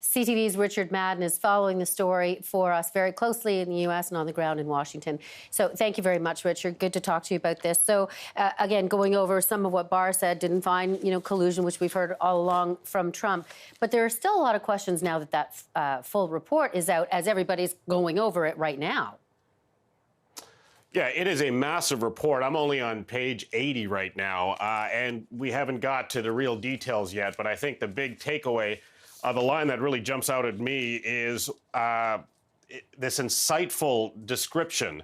CTV's Richard Madan is following the story for us very closely in the U.S. and on the ground in Washington. So thank you very much, Richard. Good to talk to you about this. So again, going over some of what Barr said, didn't find, collusion, which we've heard all along from Trump. But there are still a lot of questions now that that full report is out, as everybody's going over it right now. Yeah, it is a massive report. I'm only on page 80 right now, and we haven't got to the real details yet. But I think the big takeaway, the line that really jumps out at me is this insightful description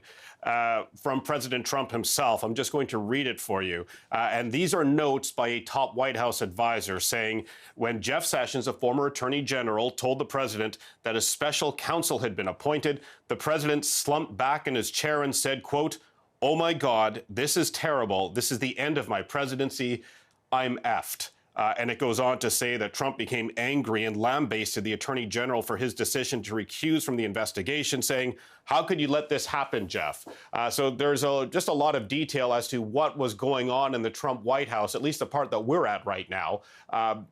from President Trump himself. I'm just going to read it for you. And these are notes by a top White House advisor saying, when Jeff Sessions, a former attorney general, told the president that a special counsel had been appointed, the president slumped back in his chair and said, quote, "Oh my God, this is terrible. This is the end of my presidency. I'm effed." And it goes on to say that Trump became angry and lambasted the attorney general for his decision to recuse from the investigation, saying, "How could you let this happen, Jeff?" So there's just a lot of detail as to what was going on in the Trump White House, at least the part that we're at right now,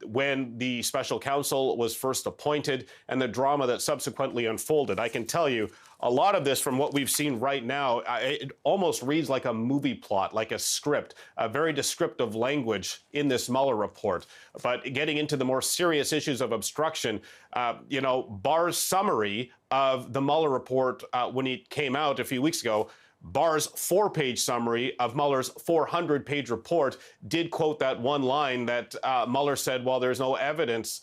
when the special counsel was first appointed and the drama that subsequently unfolded. I can tell you, a lot of this, from what we've seen right now, it almost reads like a movie plot, like a script, a very descriptive language in this Mueller report. But getting into the more serious issues of obstruction, Barr's summary of the Mueller report when it came out a few weeks ago, Barr's 4-page summary of Mueller's 400-page report did quote that one line that Mueller said, well, there's no evidence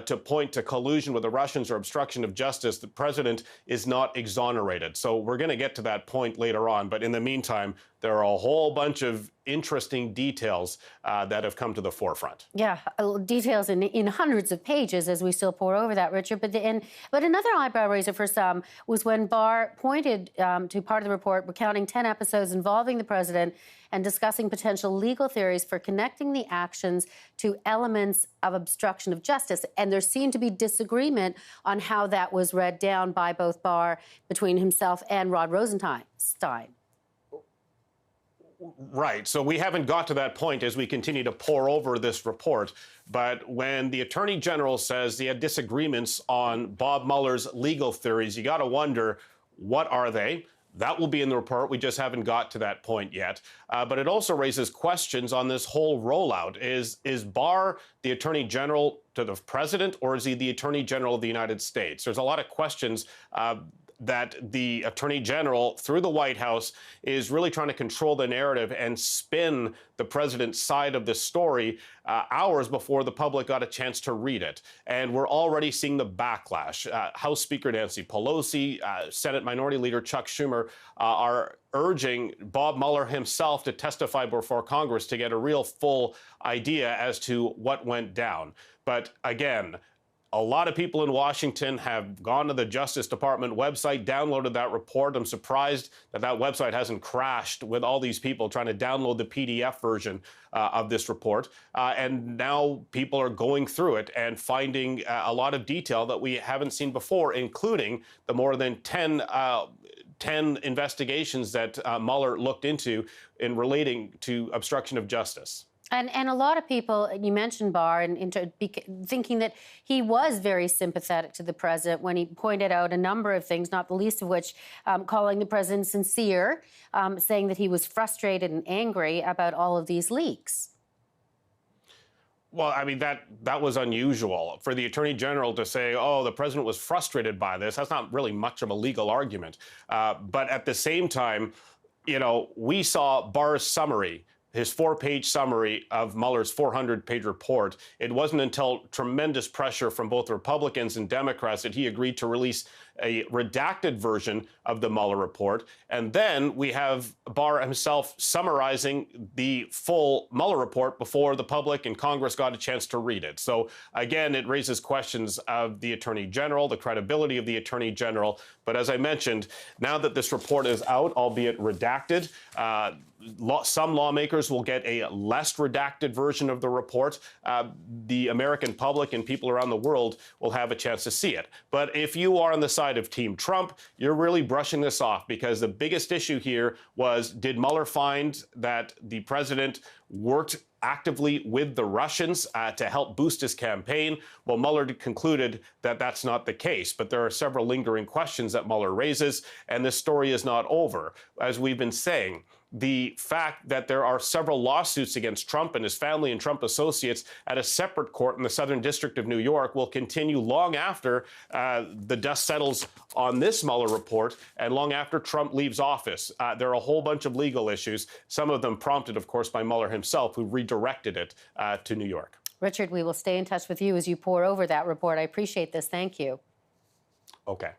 to point to collusion with the Russians or obstruction of justice. The president is not exonerated. So we're going to get to that point later on. But in the meantime, there are a whole bunch of interesting details that have come to the forefront. Yeah, details in hundreds of pages as we still pour over that, Richard. But another eyebrow raiser for some was when Barr pointed to part of the report recounting 10 episodes involving the president and discussing potential legal theories for connecting the actions to elements of obstruction of justice. And there seemed to be disagreement on how that was read down by both Barr, between himself and Rod Rosenstein. Right. So we haven't got to that point as we continue to pore over this report. But when the attorney general says he had disagreements on Bob Mueller's legal theories, you got to wonder, what are they? That will be in the report. We just haven't got to that point yet. But it also raises questions on this whole rollout. Is Barr the attorney general to the president, or is he the attorney general of the United States? There's a lot of questions that the attorney general, through the White House, is really trying to control the narrative and spin the president's side of the story hours before the public got a chance to read it. And we're already seeing the backlash. House Speaker Nancy Pelosi, Senate Minority Leader Chuck Schumer are urging Bob Mueller himself to testify before Congress to get a real full idea as to what went down. But again, a lot of people in Washington have gone to the Justice Department website, downloaded that report. I'm surprised that that website hasn't crashed with all these people trying to download the PDF version of this report. And now people are going through it and finding a lot of detail that we haven't seen before, including the more than 10 investigations that Mueller looked into in relating to obstruction of justice. And a lot of people, you mentioned Barr, and thinking that he was very sympathetic to the president when he pointed out a number of things, not the least of which calling the president sincere, saying that he was frustrated and angry about all of these leaks. Well, I mean, that was unusual. For the attorney general to say, oh, the president was frustrated by this, that's not really much of a legal argument. But at the same time, we saw Barr's summary, his 4-page summary of Mueller's 400-page report. It wasn't until tremendous pressure from both Republicans and Democrats that he agreed to release a redacted version of the Mueller report. And then we have Barr himself summarizing the full Mueller report before the public and Congress got a chance to read it. So again, it raises questions of the attorney general, the credibility of the attorney general. But as I mentioned, now that this report is out, albeit redacted, some lawmakers will get a less redacted version of the report. The American public and people around the world will have a chance to see it. But if you are on the side of Team Trump, you're really brushing this off, because the biggest issue here was, did Mueller find that the president worked actively with the Russians to help boost his campaign. Well, Mueller concluded that that's not the case, but there are several lingering questions that Mueller raises, and this story is not over. As we've been saying, the fact that there are several lawsuits against Trump and his family and Trump associates at a separate court in the Southern District of New York will continue long after the dust settles on this Mueller report and long after Trump leaves office. There are a whole bunch of legal issues, some of them prompted, of course, by Mueller himself, who redirected it to New York. Richard, we will stay in touch with you as you pore over that report. I appreciate this. Thank you. Okay.